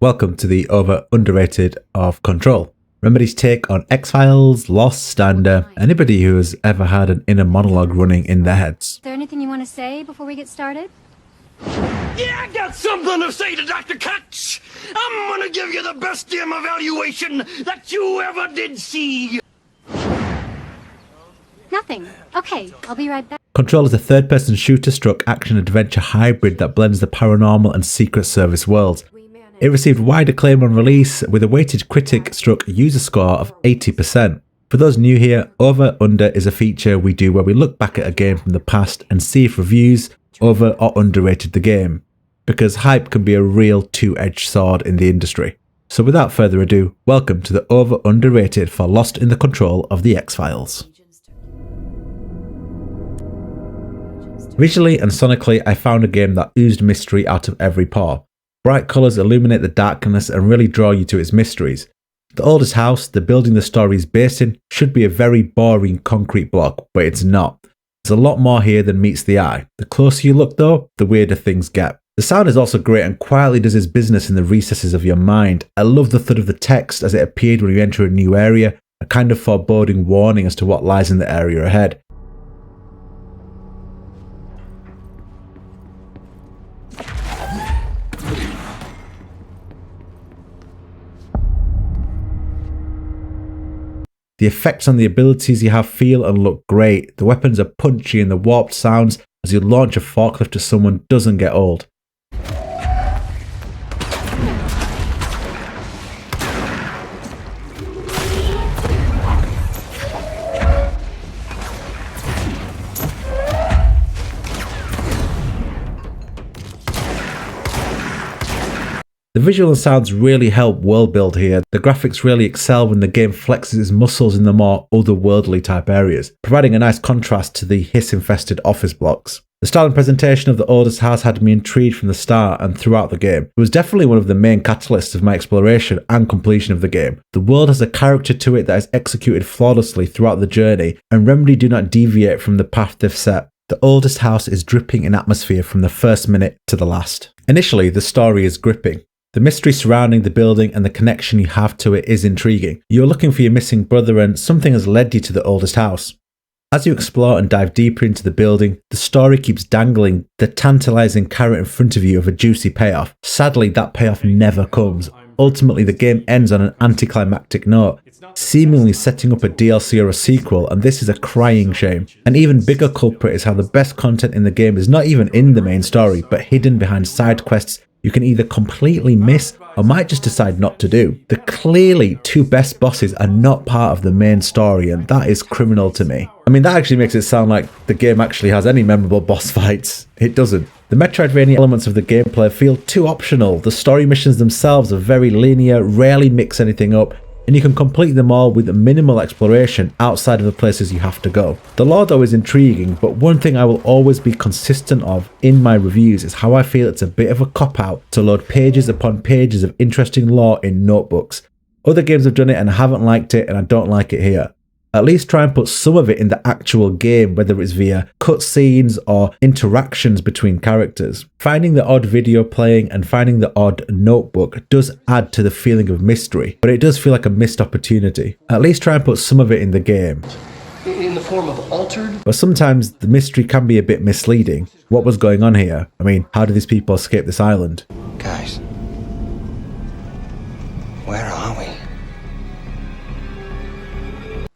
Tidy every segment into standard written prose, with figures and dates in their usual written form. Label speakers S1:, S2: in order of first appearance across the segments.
S1: Welcome to the over-underrated of Control. Remedy's take on X-Files, Lost, and anybody who has ever had an inner monologue running in their heads.
S2: Is there anything you want to say before we get started?
S3: Yeah, I got something to say to Dr. Kutch. I'm gonna give you the best damn evaluation that you ever did see.
S2: Nothing. Okay, I'll be right back.
S1: Control is a third-person shooter-struck action-adventure hybrid that blends the paranormal and Secret Service worlds. It received wide acclaim on release with a weighted critic-struck user score of 80%. For those new here, Over/Under is a feature we do where we look back at a game from the past and see if reviews over or underrated the game, because hype can be a real two-edged sword in the industry. So without further ado, welcome to the Over/Underrated for Lost in the Control of the X-Files. Visually and sonically, I found a game that oozed mystery out of every pore. Bright colours illuminate the darkness and really draw you to its mysteries. The oldest house, the building the story is based in, should be a very boring concrete block, but it's not. There's a lot more here than meets the eye. The closer you look though, the weirder things get. The sound is also great and quietly does its business in the recesses of your mind. I love the thud of the text as it appeared when you enter a new area, a kind of foreboding warning as to what lies in the area ahead. The effects on the abilities you have feel and look great. The weapons are punchy and the warped sounds as you launch a forklift at someone doesn't get old. The visual and sounds really help world build here. The graphics really excel when the game flexes its muscles in the more otherworldly type areas, providing a nice contrast to the hiss-infested office blocks. The style and presentation of the oldest house had me intrigued from the start and throughout the game. It was definitely one of the main catalysts of my exploration and completion of the game. The world has a character to it that is executed flawlessly throughout the journey, and Remedy do not deviate from the path they've set. The oldest house is dripping in atmosphere from the first minute to the last. Initially, the story is gripping. The mystery surrounding the building and the connection you have to it is intriguing. You're looking for your missing brother and something has led you to the oldest house. As you explore and dive deeper into the building, the story keeps dangling the tantalizing carrot in front of you of a juicy payoff. Sadly, that payoff never comes. Ultimately, the game ends on an anticlimactic note, seemingly setting up a DLC or a sequel, and this is a crying shame. An even bigger culprit is how the best content in the game is not even in the main story, but hidden behind side quests you can either completely miss or might just decide not to do. The clearly two best bosses are not part of the main story, and that is criminal to me. I mean, that actually makes it sound like the game actually has any memorable boss fights. It doesn't. The Metroidvania elements of the gameplay feel too optional. The story missions themselves are very linear, rarely mix anything up, and you can complete them all with minimal exploration outside of the places you have to go. The lore though is intriguing, but one thing I will always be consistent of in my reviews is how I feel it's a bit of a cop-out to load pages upon pages of interesting lore in notebooks. Other games have done it and I haven't liked it, and I don't like it here. At least try and put some of it in the actual game, whether it's via cutscenes or interactions between characters. Finding the odd video playing and finding the odd notebook does add to the feeling of mystery, but it does feel like a missed opportunity. At least try and put some of it in the game.
S3: In the form of altered?
S1: But sometimes the mystery can be a bit misleading. What was going on here? I mean, how did these people escape this island?
S4: Guys, where are we?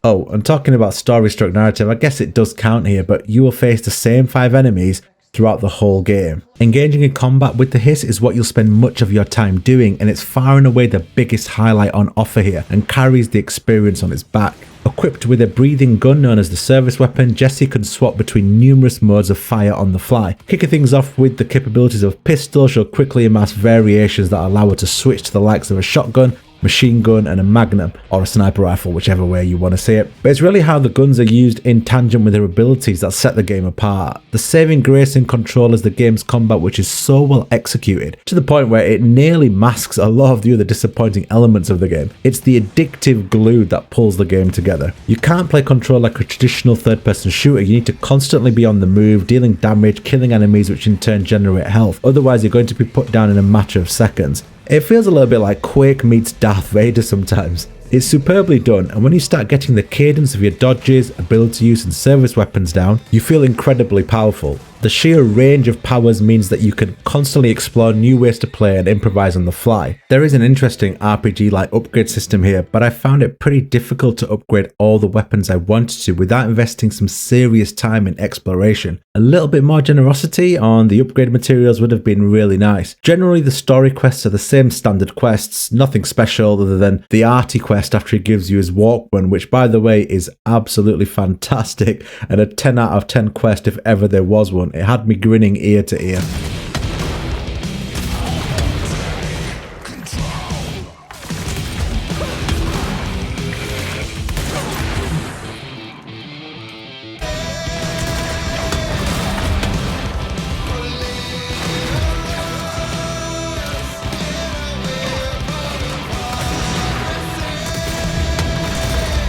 S1: Oh, and talking about story-struck narrative, I guess it does count here, but you will face the same 5 enemies throughout the whole game. Engaging in combat with the hiss is what you'll spend much of your time doing, and it's far and away the biggest highlight on offer here, and carries the experience on its back. Equipped with a breathing gun known as the service weapon, Jesse can swap between numerous modes of fire on the fly. Kicking things off with the capabilities of pistol, she'll quickly amass variations that allow her to switch to the likes of a shotgun, machine gun and a magnum, or a sniper rifle, whichever way you want to see it. But it's really how the guns are used in tangent with their abilities that set the game apart. The saving grace in Control is the game's combat, which is so well executed, to the point where it nearly masks a lot of the other disappointing elements of the game. It's the addictive glue that pulls the game together. You can't play Control like a traditional third-person shooter. You need to constantly be on the move, dealing damage, killing enemies, which in turn generate health. Otherwise, you're going to be put down in a matter of seconds. It feels a little bit like Quake meets Darth Vader sometimes. It's superbly done, and when you start getting the cadence of your dodges, ability use and service weapons down, you feel incredibly powerful. The sheer range of powers means that you can constantly explore new ways to play and improvise on the fly. There is an interesting RPG-like upgrade system here, but I found it pretty difficult to upgrade all the weapons I wanted to without investing some serious time in exploration. A little bit more generosity on the upgrade materials would have been really nice. Generally, the story quests are the same standard quests, nothing special other than the arty quest after he gives you his Walkman, which by the way is absolutely fantastic and a 10 out of 10 quest if ever there was one. It had me grinning ear to ear.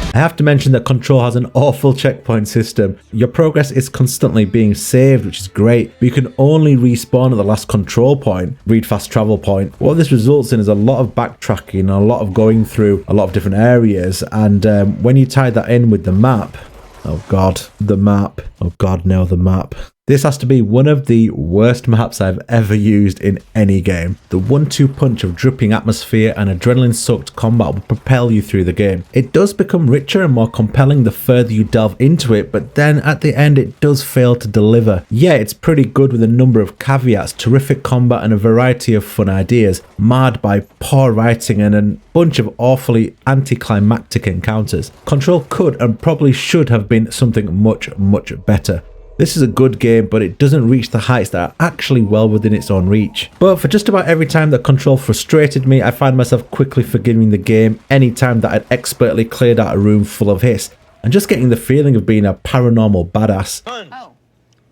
S1: I have to mention that Control has an awful checkpoint system. Your progress is constantly being saved, which is great, but you can only respawn at the last control point, read fast travel point. What this results in is a lot of backtracking and a lot of going through a lot of different areas, and when you tie that in with the map, oh god, the map, oh god no, the map. This has to be one of the worst maps I've ever used in any game. The 1-2 punch of dripping atmosphere and adrenaline-soaked combat will propel you through the game. It does become richer and more compelling the further you delve into it, but then at the end it does fail to deliver. Yeah, it's pretty good with a number of caveats, terrific combat and a variety of fun ideas, marred by poor writing and a bunch of awfully anticlimactic encounters. Control could and probably should have been something much better. This is a good game, but it doesn't reach the heights that are actually well within its own reach. But for just about every time that Control frustrated me, I find myself quickly forgiving the game any time that I'd expertly cleared out a room full of hiss, and just getting the feeling of being a paranormal badass.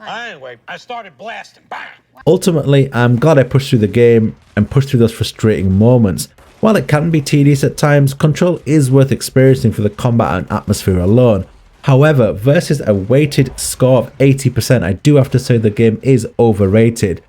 S3: Anyway, I started blasting. Bang!
S1: Ultimately, I'm glad I pushed through the game and pushed through those frustrating moments. While it can be tedious at times, Control is worth experiencing for the combat and atmosphere alone. However, versus a weighted score of 80%, I do have to say the game is overrated.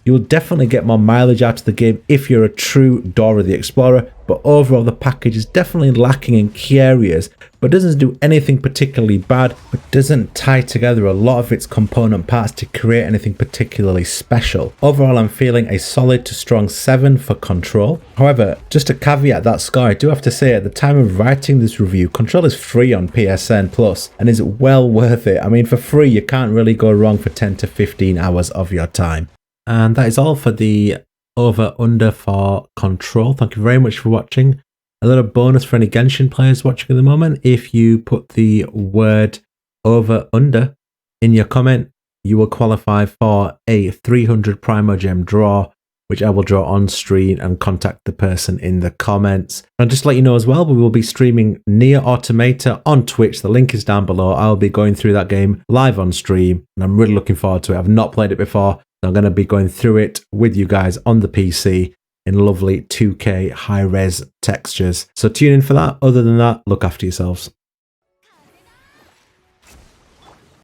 S1: You'll definitely get more mileage out of the game if you're a true Dora the Explorer, but overall the package is definitely lacking in key areas, but doesn't do anything particularly bad, but doesn't tie together a lot of its component parts to create anything particularly special. Overall, I'm feeling a solid to strong 7 for Control. However, just to caveat that score, I do have to say at the time of writing this review, Control is free on PSN Plus and is well worth it. I mean, for free, you can't really go wrong for 10 to 15 hours of your time. And that is all for the over-under for Control. Thank you very much for watching. A little bonus for any Genshin players watching at the moment. If you put the word over-under in your comment, you will qualify for a 300 Primogem draw, which I will draw on screen and contact the person in the comments. And just to let you know as well, we will be streaming Nier Automata on Twitch. The link is down below. I'll be going through that game live on stream, and I'm really looking forward to it. I've not played it before. I'm going to be going through it with you guys on the PC in lovely 2K high-res textures. So tune in for that. Other than that, look after yourselves.